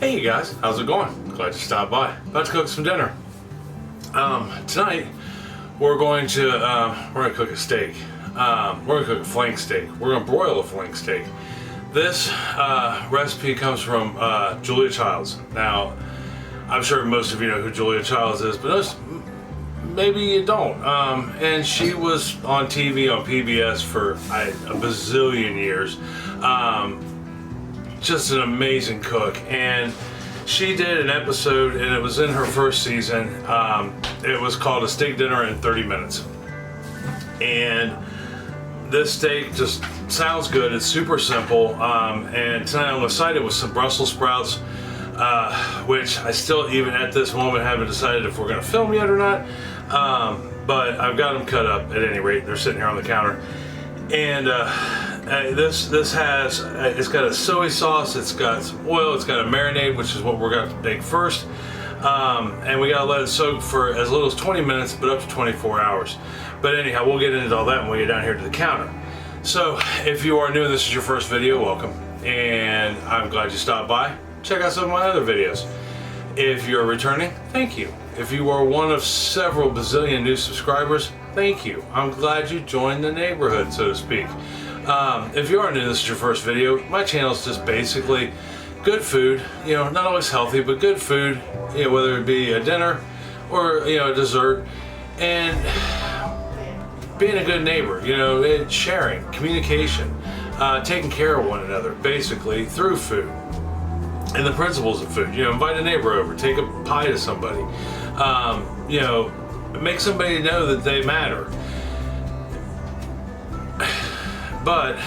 Hey you guys, how's it going? Glad you stopped by. About to cook some dinner. Tonight we're going to cook a steak. We're going to cook a flank steak. We're going to broil a flank steak. This recipe comes from Julia Childs. Now, I'm sure most of you know who Julia Childs is, but maybe you don't. And she was on TV on PBS for a bazillion years. Just an amazing cook, and she did an episode, and it was in her first season. It was called A Steak Dinner in 30 Minutes. And this steak just sounds good. It's super simple. And tonight I'm excited with some Brussels sprouts, which I still, even at this moment, haven't decided if we're going to film yet or not. But I've got them cut up at any rate. They're sitting here on the counter. And this has, it's got a soy sauce, it's got some oil, it's got a marinade, which is what we're going to make first. And we got to let it soak for as little as 20 minutes, but up to 24 hours. But anyhow, we'll get into all that when we get down here to the counter. So if you are new and this is your first video, welcome. And I'm glad you stopped by. Check out some of my other videos. If you're returning, thank you. If you are one of several bazillion new subscribers, thank you. I'm glad you joined the neighborhood, so to speak. If you are new, this is your first video, my channel is just basically good food, you know, not always healthy, but good food, you know, whether it be a dinner or, you know, a dessert, and being a good neighbor, you know, sharing, communication, taking care of one another, basically, through food. And the principles of food, you know, invite a neighbor over, take a pie to somebody, you know, make somebody know that they matter. But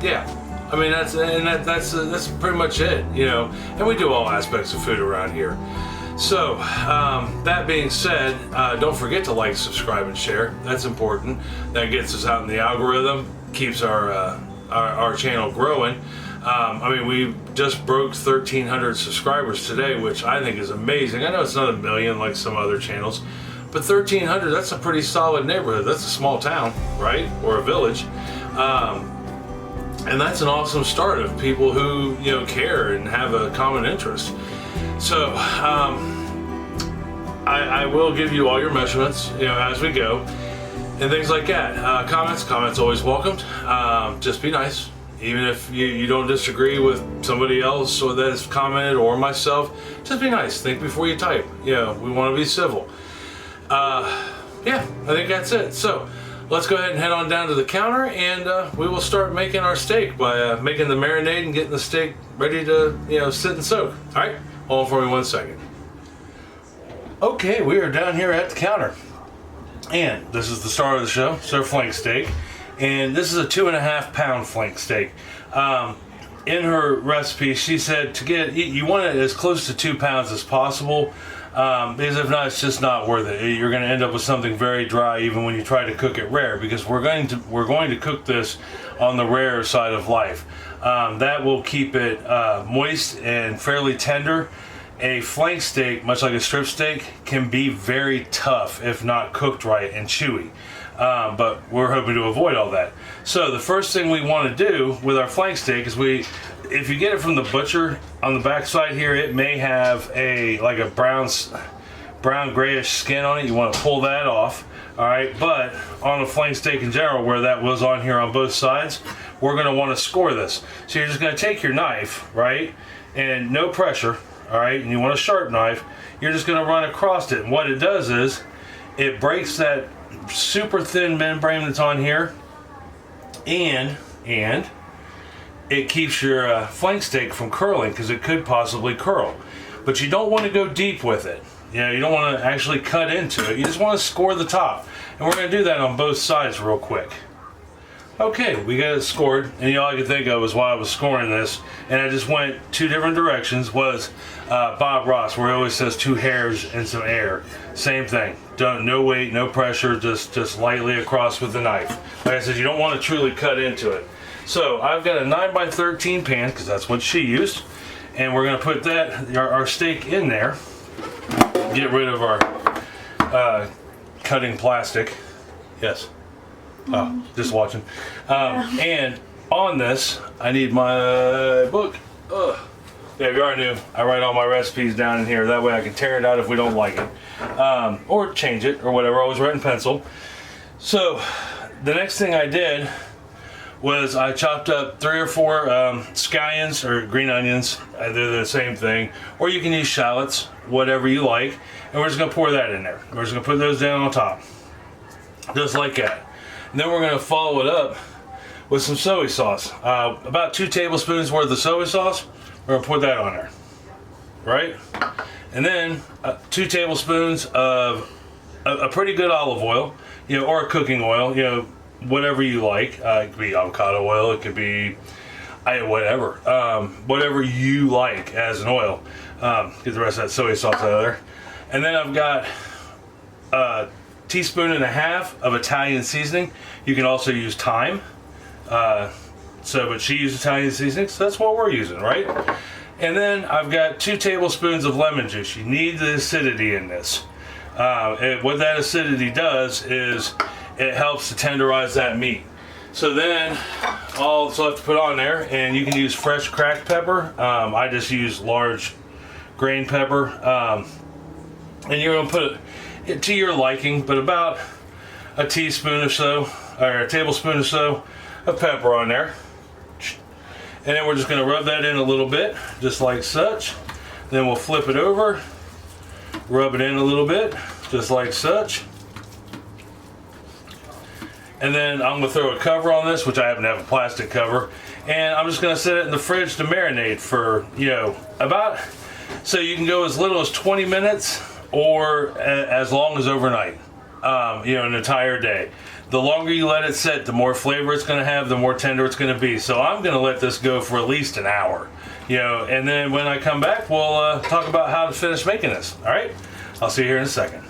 yeah, I mean that's pretty much it, you know. And we do all aspects of food around here. So that being said, don't forget to like, subscribe, and share. That's important. That gets us out in the algorithm, keeps our channel growing. I mean, we just broke 1,300 subscribers today, which I think is amazing. I know it's not a million like some other channels, but 1,300, that's a pretty solid neighborhood. That's a small town, right? Or a village. And that's an awesome start of people who, you know, care and have a common interest. So, I will give you all your measurements, you know, as we go, and things like that. Comments always welcomed. Just be nice. Even if you don't disagree with somebody else or that has commented or myself, just be nice. Think before you type. You know, we want to be civil. Yeah, I think that's it. So let's go ahead and head on down to the counter, and we will start making our steak by making the marinade and getting the steak ready to, you know, sit and soak. All right, hold on for me 1 second. Okay, we are down here at the counter, and this is the star of the show. It's our flank steak. And this is a 2.5 pound flank steak. In her recipe, she said to get, you want it as close to 2 pounds as possible, because if not, it's just not worth it. You're going to end up with something very dry, even when you try to cook it rare, because we're going to cook this on the rare side of life. That will keep it moist and fairly tender. A flank steak, much like a strip steak, can be very tough if not cooked right and chewy. But we're hoping to avoid all that. So the first thing we want to do with our flank steak is if you get it from the butcher, on the back side here, it may have like a brown grayish skin on it. You want to pull that off. All right, but on a flank steak in general, where that was on here on both sides, we're going to want to score this. So you're just going to take your knife, right, and no pressure, all right, and you want a sharp knife. You're just going to run across it, and what it does is it breaks that super thin membrane that's on here, and it keeps your flank steak from curling, because it could possibly curl. But you don't want to go deep with it. You know, you don't want to actually cut into it. You just want to score the top, and we're going to do that on both sides real quick. Okay, we got it scored, and all I could think of was while I was scoring this, and I just went 2 different directions, was Bob Ross, where he always says 2 hairs and some air. Same thing. No weight, no pressure, just lightly across with the knife. Like I said, you don't want to truly cut into it. So I've got a 9x13 pan, because that's what she used, and we're going to put our steak in there. Get rid of our cutting plastic. Yes. Just watching. And on this, I need my book. Yeah, if you already knew, I write all my recipes down in here. That way I can tear it out if we don't like it. Or change it or whatever. I always write in pencil. So the next thing I did was I chopped up 3 or 4 scallions or green onions. They're the same thing. Or you can use shallots, whatever you like. And we're just going to pour that in there. We're just going to put those down on top. Just like that. And then we're going to follow it up with some soy sauce. About 2 tablespoons worth of soy sauce. We're going to put that on there. Right? And then 2 tablespoons of a pretty good olive oil, or a cooking oil, whatever you like. It could be avocado oil, it could be whatever. Whatever you like as an oil. Get the rest of that soy sauce out of there. And then I've got a teaspoon and a half of Italian seasoning. You can also use thyme. But she used Italian seasoning, so that's what we're using, right? And then I've got 2 tablespoons of lemon juice. You need the acidity in this. What that acidity does is it helps to tenderize that meat. So then all that's left to put on there, and you can use fresh cracked pepper. I just use large grain pepper. And you're going to put it to your liking, but about a teaspoon or so, or a tablespoon or so of pepper on there. And then we're just going to rub that in a little bit, just like such. Then we'll flip it over, rub it in a little bit, just like such. And then I'm going to throw a cover on this, which I happen to have a plastic cover. And I'm just going to set it in the fridge to marinate for, so you can go as little as 20 minutes or as long as overnight, an entire day. The longer you let it sit, the more flavor it's going to have, the more tender it's going to be. So I'm going to let this go for at least an hour, and then when I come back, we'll talk about how to finish making this. All right? I'll see you here in a second.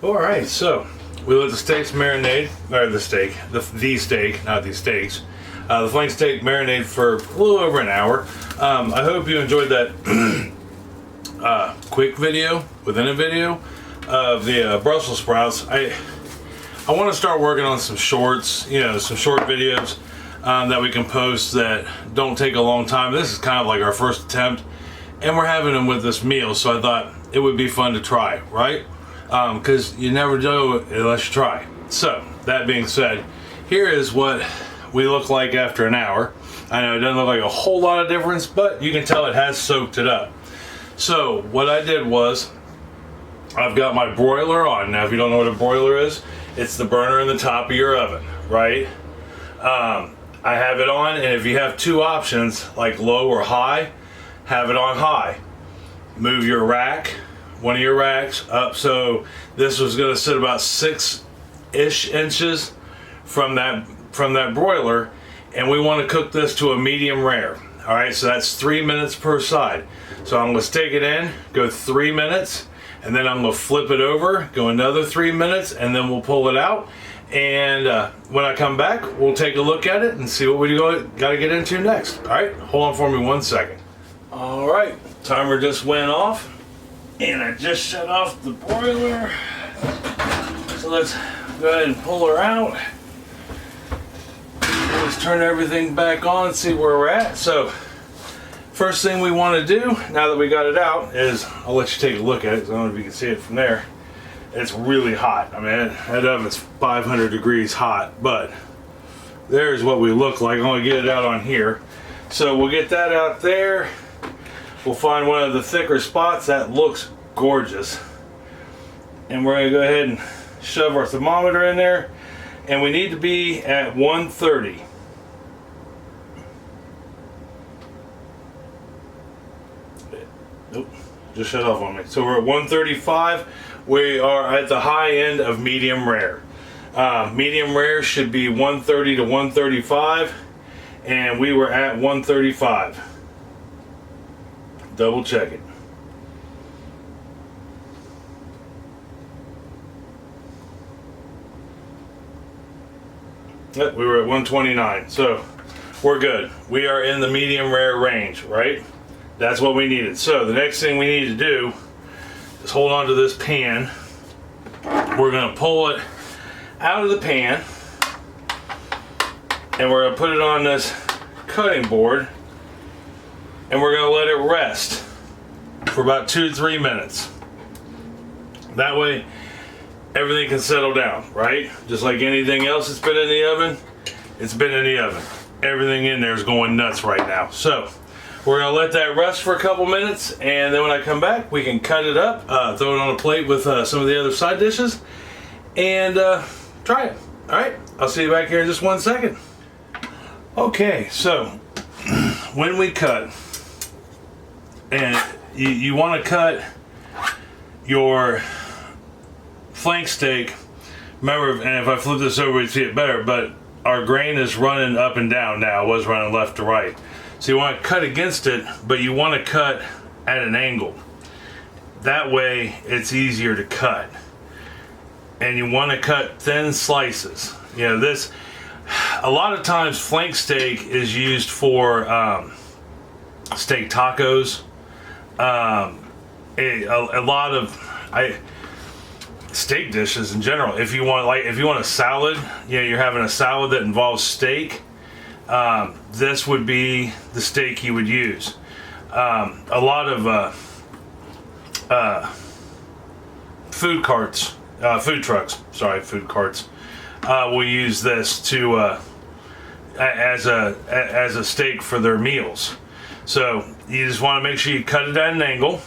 Alright, so we let the steaks marinate, or the steak, not these steaks. The flank steak marinate for a little over an hour. I hope you enjoyed that quick video within a video of the Brussels sprouts. I want to start working on some shorts, you know, some short videos that we can post that don't take a long time. This is kind of like our first attempt, and we're having them with this meal, so I thought it would be fun to try, right? Because you never know unless you try. So, that being said, here is what we look like after an hour. I know it doesn't look like a whole lot of difference, but you can tell it has soaked it up. So, what I did was, I've got my broiler on. Now, if you don't know what a broiler is, it's the burner in the top of your oven, right? I have it on, and if you have two options, like low or high, have it on high. Move your rack, one of your racks up, so this was gonna sit about 6-ish inches from that broiler, and we wanna cook this to a medium rare. All right, so that's 3 minutes per side. So I'm gonna stick it in, go 3 minutes, and then I'm gonna flip it over, go another 3 minutes, and then we'll pull it out. And when I come back, we'll take a look at it and see what we gotta get into next. All right, hold on for me 1 second. All right, timer just went off, and I just shut off the broiler. So let's go ahead and pull her out. Let's turn everything back on, see where we're at. So, first thing we want to do, now that we got it out, is I'll let you take a look at it. I don't know if you can see it from there. It's really hot. I mean, that oven's 500 degrees hot, but there's what we look like. I'm gonna get it out on here. So we'll get that out there. We'll find one of the thicker spots. That looks gorgeous. And we're gonna go ahead and shove our thermometer in there. And we need to be at 130. Nope, just shut off on me. So we're at 135. We are at the high end of medium rare. Medium rare should be 130 to 135, and we were at 135. Double check it. Yep, we were at 129, so we're good. We are in the medium rare range, right? That's what we needed. So the next thing we need to do is hold on to this pan. We're gonna pull it out of the pan, and we're gonna put it on this cutting board, and we're gonna let it rest for about 2 to 3 minutes. That way everything can settle down, right? Just like anything else that's been in the oven, it's been in the oven. Everything in there is going nuts right now. So we're gonna let that rest for a couple minutes, and then when I come back, we can cut it up, throw it on a plate with some of the other side dishes, and try it. All right, I'll see you back here in just 1 second. Okay, so when we cut, and you want to cut your flank steak, remember, and if I flip this over, you see it better, but our grain is running up and down now. It was running left to right. So you want to cut against it, but you want to cut at an angle. That way it's easier to cut. And you want to cut thin slices. You know, this, a lot of times flank steak is used for steak tacos. A lot of steak dishes in general. If you want a salad, you know, you're having a salad that involves steak. This would be the steak you would use. A lot of food carts, food trucks, will use this to as a steak for their meals. So you just want to make sure you cut it at an angle,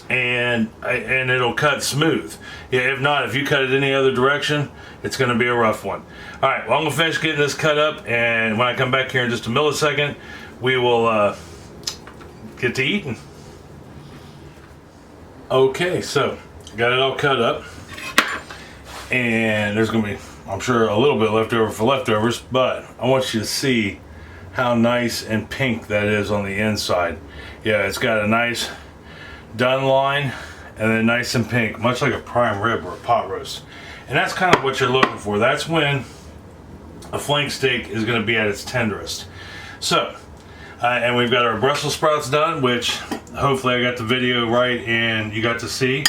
and it'll cut smooth. Yeah, if not, if you cut it any other direction, it's going to be a rough one. All right, well, I'm going to finish getting this cut up, and when I come back here in just a millisecond, we will get to eating. Okay, so got it all cut up, and there's going to be, I'm sure, a little bit left over for leftovers, but I want you to see how nice and pink that is on the inside. Yeah, it's got a nice done line, and then nice and pink, much like a prime rib or a pot roast. And that's kind of what you're looking for. That's when a flank steak is going to be at its tenderest. So And we've got our Brussels sprouts done, which hopefully I got the video right and you got to see.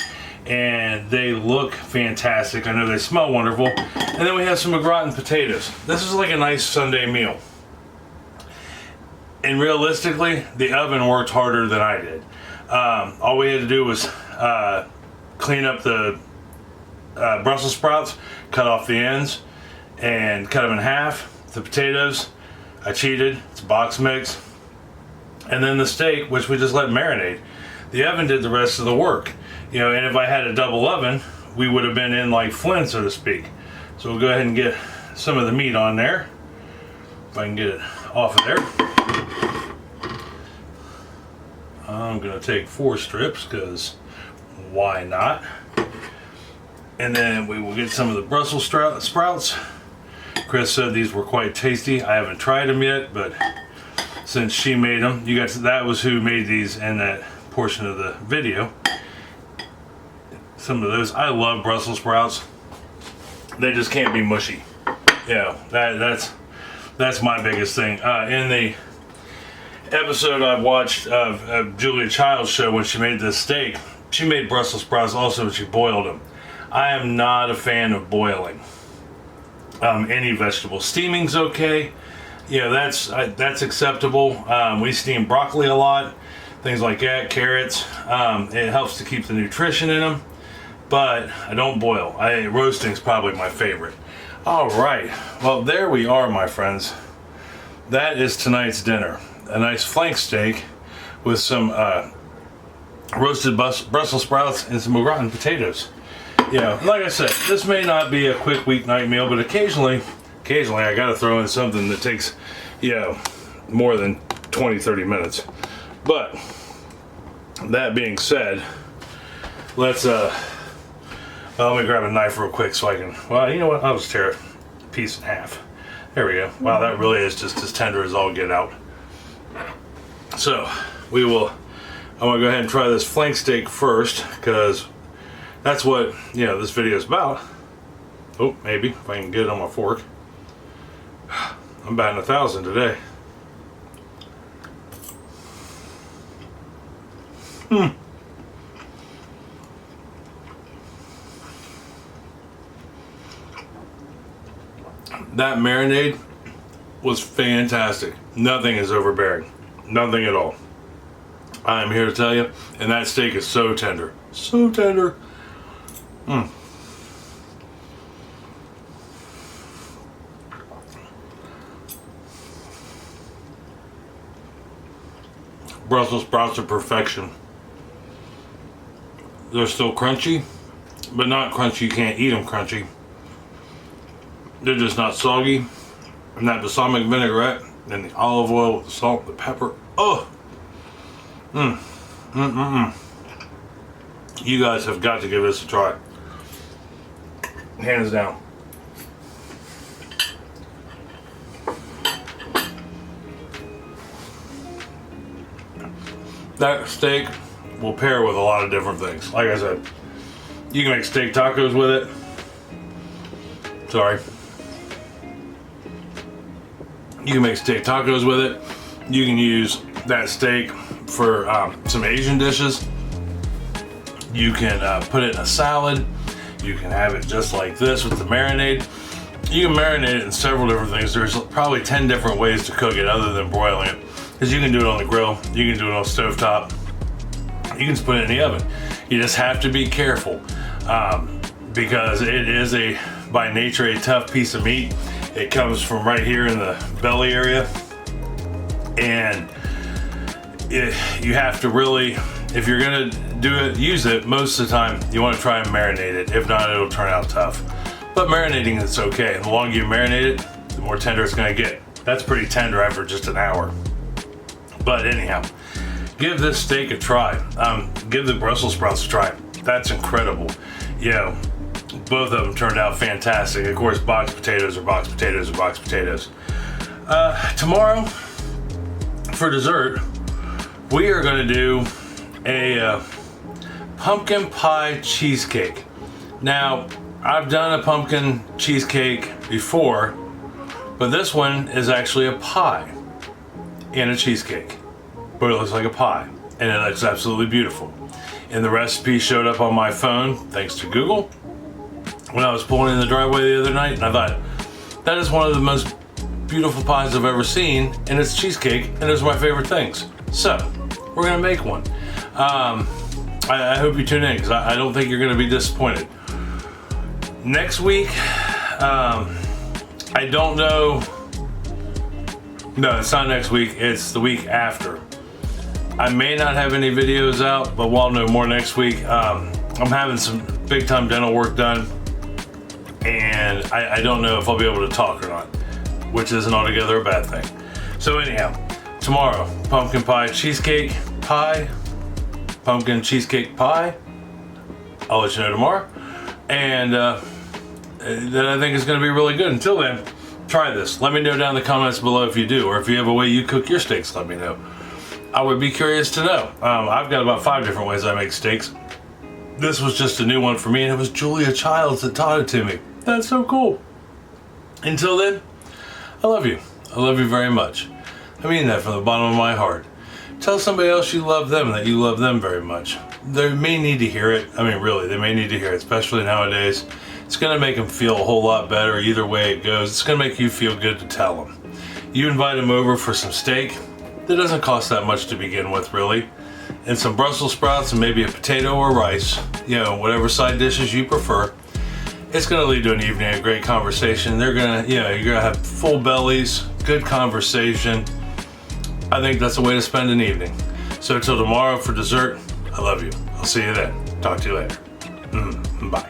And they look fantastic. I know they smell wonderful. And then we have some au gratin potatoes. This is like a nice Sunday meal. And realistically, the oven worked harder than I did. All we had to do was clean up the Brussels sprouts, cut off the ends, and cut them in half. The potatoes, I cheated, it's a box mix. And then the steak, which we just let marinate. The oven did the rest of the work. You know, and if I had a double oven, we would have been in like Flint, so to speak. So we'll go ahead and get some of the meat on there. If I can get it off of there. I'm gonna take 4 strips, because why not? And then we will get some of the Brussels sprouts. Kris said these were quite tasty. I haven't tried them yet, but since she made them, that was who made these in that portion of the video. Some of those, I love Brussels sprouts. They just can't be mushy. Yeah, that's my biggest thing. In the episode I watched of Julia Child's show, when she made this steak, she made Brussels sprouts also, and she boiled them. I am not a fan of boiling any vegetable. Steaming's okay. You know, that's acceptable. We steam broccoli a lot, things like that, carrots. It helps to keep the nutrition in them. But I don't boil. Roasting's probably my favorite. All right, well, there we are, my friends. That is tonight's dinner. A nice flank steak with some roasted Brussels sprouts and some au gratin potatoes. You know, like I said, this may not be a quick weeknight meal, but occasionally I gotta throw in something that takes, you know, more than 20-30 minutes. But that being said, let's let me grab a knife real quick so I can, well, you know what, I'll just tear it a piece in half. There we go. Wow, that really is just as tender as all get out. So I want to go ahead and try this flank steak first, because that's what, you know, this video is about. Oh, maybe if I can get it on my fork. I'm batting 1,000 today. That marinade was fantastic. Nothing is overbearing. Nothing at all. I am here to tell you, and that steak is so tender. So tender. Brussels sprouts are perfection. They're still crunchy, but not crunchy. You can't eat them crunchy. They're just not soggy. And that balsamic vinaigrette and the olive oil, the salt, the pepper. Oh! You guys have got to give this a try. Hands down. That steak will pair with a lot of different things. Like I said, you can make steak tacos with it. Sorry. You can make steak tacos with it. You can use that steak for some Asian dishes. You can put it in a salad. You can have it just like this with the marinade. You can marinate it in several different things. There's probably 10 different ways to cook it other than broiling it. Because you can do it on the grill, you can do it on stovetop, you can just put it in the oven. You just have to be careful because it is by nature a tough piece of meat. It comes from right here in the belly area, and you have to really, if you're gonna use it, most of the time you want to try and marinate it. If not, it'll turn out tough. But marinating it's okay. The longer you marinate it, the more tender it's gonna get. That's pretty tender after just an hour. But anyhow, give this steak a try. Give the Brussels sprouts a try. That's incredible. You know, both of them turned out fantastic. Of course, box potatoes are box potatoes are box potatoes. Tomorrow, for dessert, we are going to do a pumpkin pie cheesecake. Now, I've done a pumpkin cheesecake before, but this one is actually a pie. and a cheesecake, but it looks like a pie, and it looks absolutely beautiful. And the recipe showed up on my phone thanks to Google when I was pulling in the driveway the other night, and I thought, that is one of the most beautiful pies I've ever seen, and it's cheesecake, and it's my favorite things. So we're gonna make one. I hope you tune in, because I don't think you're gonna be disappointed. Next week, I don't know. No, it's not next week, it's the week after. I may not have any videos out, but we'll know more next week. I'm having some big time dental work done, and I don't know if I'll be able to talk or not, which isn't altogether a bad thing. So anyhow, tomorrow, pumpkin pie cheesecake pie, pumpkin cheesecake pie. I'll let you know tomorrow. And that I think is gonna be really good. Until then, try this. Let me know down in the comments below if you do, or if you have a way you cook your steaks, let me know. I would be curious to know. I've got about 5 different ways I make steaks. This was just a new one for me, and it was Julia Childs that taught it to me. That's so cool. Until then, I love you. I love you very much. I mean that from the bottom of my heart. Tell somebody else you love them, that you love them very much. They may need to hear it. I mean, really, they may need to hear it, especially nowadays. It's gonna make them feel a whole lot better either way it goes. It's gonna make you feel good to tell them. You invite them over for some steak. That doesn't cost that much to begin with, really. And some Brussels sprouts and maybe a potato or rice. You know, whatever side dishes you prefer. It's gonna lead to an evening of great conversation. They're gonna, you know, you're gonna have full bellies, good conversation. I think that's a way to spend an evening. So until tomorrow for dessert, I love you. I'll see you then. Talk to you later. Bye.